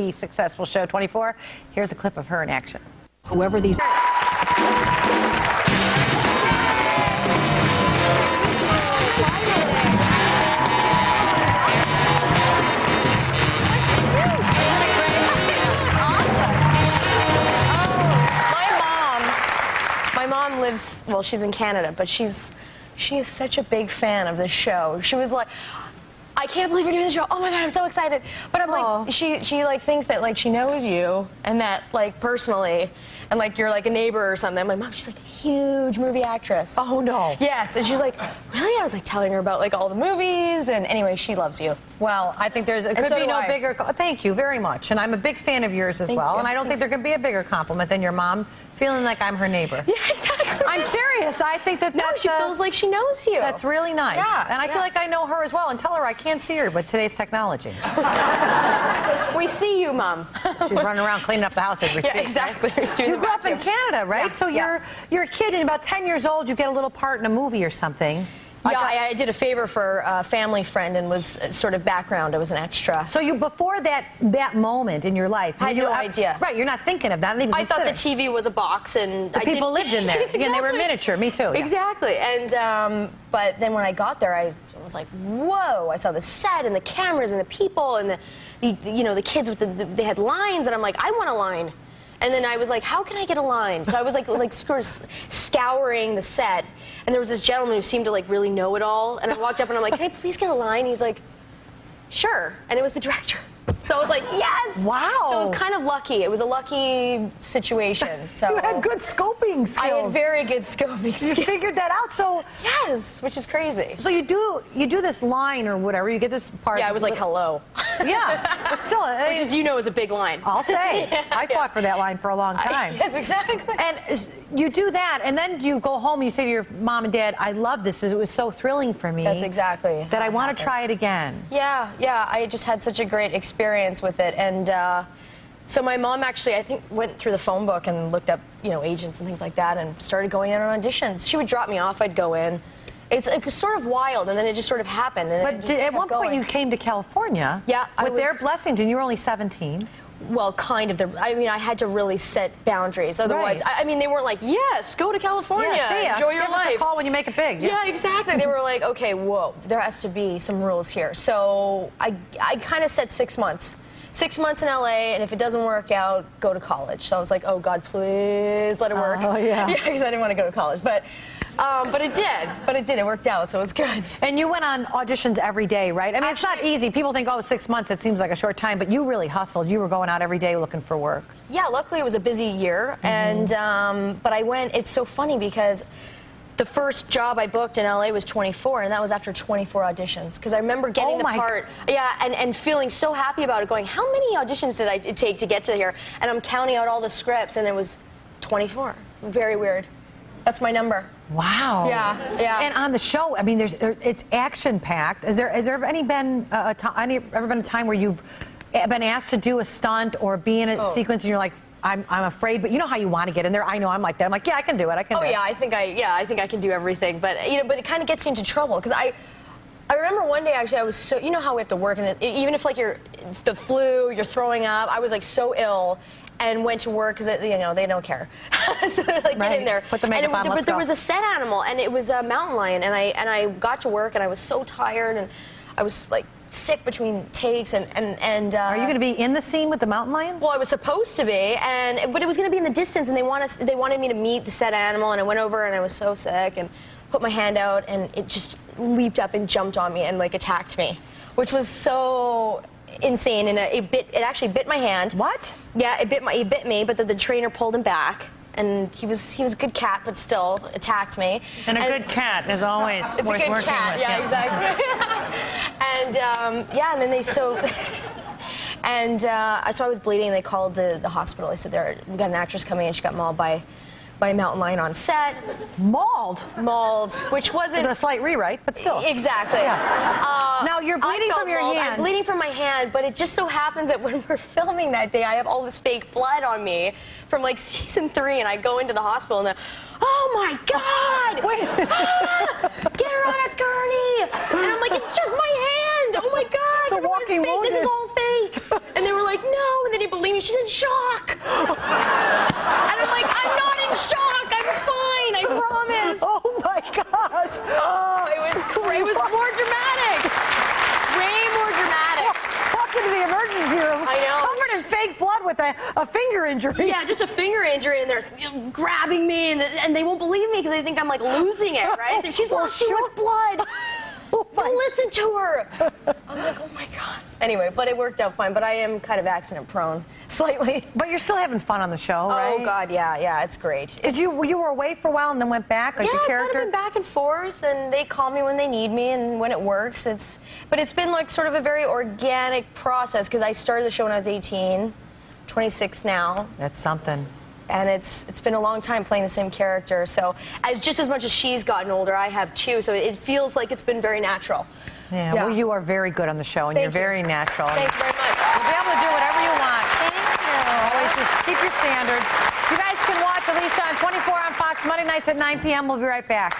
wildly successful show, 24. Here's a clip of her in action. Whoever these... My mom lives, well, she's in Canada, but she is such a big fan of this show. She was like, I can't believe you're doing the show. Oh my God, I'm so excited. But I'm like, she like thinks that like she knows you and that like personally, and like you're like a neighbor or something. I'm like, Mom, she's like a huge movie actress. Oh no. Yes, and she's like, really? I was like telling her about like all the movies, and anyway, she loves you. Well, I think it could be no bigger. Thank you very much, and I'm a big fan of yours as well. And I don't think there could be a bigger compliment than your mom feeling like I'm her neighbor. Yeah, exactly. I'm serious. I think that she feels like she knows you. That's really nice. Yeah, and I feel like I know her as well. And tell her I can't see her, but today's technology. We see you, Mom. She's running around cleaning up the house as we speak. Yeah, exactly. You grew up in Canada, right? Yeah, so you're a kid, and about 10 years old, you get a little part in a movie or something. Yeah, I did a favor for a family friend and was sort of background. I was an extra. So you, before that moment in your life, I had no idea. Right, you're not thinking of that. Not even I thought the TV was a box, and the people lived in there. Exactly. And they were miniature. Me too. Yeah. Exactly. And but then when I got there, I was like, whoa! I saw the set and the cameras and the people and the kids with they had lines, and I'm like, I want a line. And then I was like, how can I get a line? So I was like sort of scouring the set, and there was this gentleman who seemed to like really know it all. And I walked up and I'm like, can I please get a line? He's like, sure. And it was the director. So I was like, yes! Wow. So it was kind of lucky. It was a lucky situation. So you had good scoping skills. I had very good scoping skills. You figured that out, so... Yes, which is crazy. So you do this line or whatever, you get this part... Yeah, I was like, hello. Yeah, but still... Which is, is a big line. I'll say. I fought for that line for a long time. Yes, exactly. And you do that, and then you go home and you say to your mom and dad, I love this. It was so thrilling for me. That's exactly. That I want to try it again. Yeah, I just had such a great experience with it. And so my mom actually, I think, went through the phone book and looked up, agents and things like that and started going in on auditions. She would drop me off, I'd go in. It was sort of wild, and then it just sort of happened. And but at one point you came to California with their blessings, and you were only 17. Well, kind of. I mean, I had to really set boundaries. Otherwise, I mean, they weren't like, yes, go to California, enjoy your life. Give us a call when you make it big. Yeah, exactly. They were like, okay, whoa, there has to be some rules here. So I kind of set 6 months. 6 months in LA, and if it doesn't work out, go to college. So I was like, oh God, please let it work. Oh yeah. Yeah, because I didn't want to go to college, but it did. But it did. It worked out, so it was good. And you went on auditions every day, right? I mean, it's not easy. People think, oh, 6 months, it seems like a short time, but you really hustled. You were going out every day looking for work. Yeah, luckily it was a busy year, and but I went. It's so funny because the first job I booked in LA was 24, and that was after 24 auditions. Because I remember getting the part, and feeling so happy about it, going, how many auditions did it take to get to here? And I'm counting out all the scripts, and it was 24. Very weird. That's my number. Wow. Yeah. And on the show, I mean, it's action-packed. Has there ever been a time where you've been asked to do a stunt or be in a sequence, and you're like, I'm afraid, but you know how you want to get in there. I know I'm like that. I'm like, yeah, I can do it. I can. Yeah, I think I can do everything. But but it kind of gets you into trouble because I remember one day actually I was so how we have to work, and even if like the flu, you're throwing up, I was like so ill. And went to work because they don't care. So they're like, get in there. Put the makeup on, let's go. There was a set animal, and it was a mountain lion, and I got to work, and I was so tired, and I was like sick between takes, and Are you going to be in the scene with the mountain lion? Well, I was supposed to be, but it was going to be in the distance, and they wanted me to meet the set animal, and I went over, and I was so sick, and put my hand out, and it just leaped up and jumped on me and like attacked me, which was so insane, and it actually bit my hand. What? Yeah, it bit me, but the trainer pulled him back, and he was a good cat, but still attacked me. And a good cat is always worth working with. It's a good cat, yeah, exactly. And then so I was bleeding. They called the hospital. They said we got an actress coming in. She got mauled by a mountain lion on set. Mauled, which wasn't... It's a slight rewrite, but still. Exactly. Yeah. Now, you're bleeding from your hand. I'm bleeding from my hand, but it just so happens that when we're filming that day, I have all this fake blood on me from, like, season 3, and I go into the hospital, and they're, oh, my God! Wait. Get her on a gurney! And I'm like, it's just my hand! Oh, my gosh! The walking wounded. This is all fake! And they were like, no! And then he me? She's in shock. And I'm like, I'm not in shock. I'm fine. I promise. Oh my gosh. Oh, it was great. It was more dramatic. Way more dramatic. Walk into the emergency room. I know. Covered in fake blood with a finger injury. Yeah, just a finger injury, and they're grabbing me, and they won't believe me because they think I'm like losing it, right? She's lost too much blood. Don't listen to her. I'm like, oh my God. Anyway, but it worked out fine. But I am kind of accident prone, slightly. But you're still having fun on the show, right? Oh God, yeah, it's great. Did you were away for a while and then went back, like yeah, the character? I've kind of been back and forth, and they call me when they need me, and when it works, but it's been like sort of a very organic process because I started the show when I was 18, 26 now. That's something. And it's been a long time playing the same character. So just as much as she's gotten older, I have too. So it feels like it's been very natural. Yeah, well, you are very good on the show, and Thank you're very natural. Thank you very much. You'll be able to do whatever you want. Thank you. Always just keep your standards. You guys can watch Elisha on 24 on Fox Monday nights at 9 p.m. We'll be right back.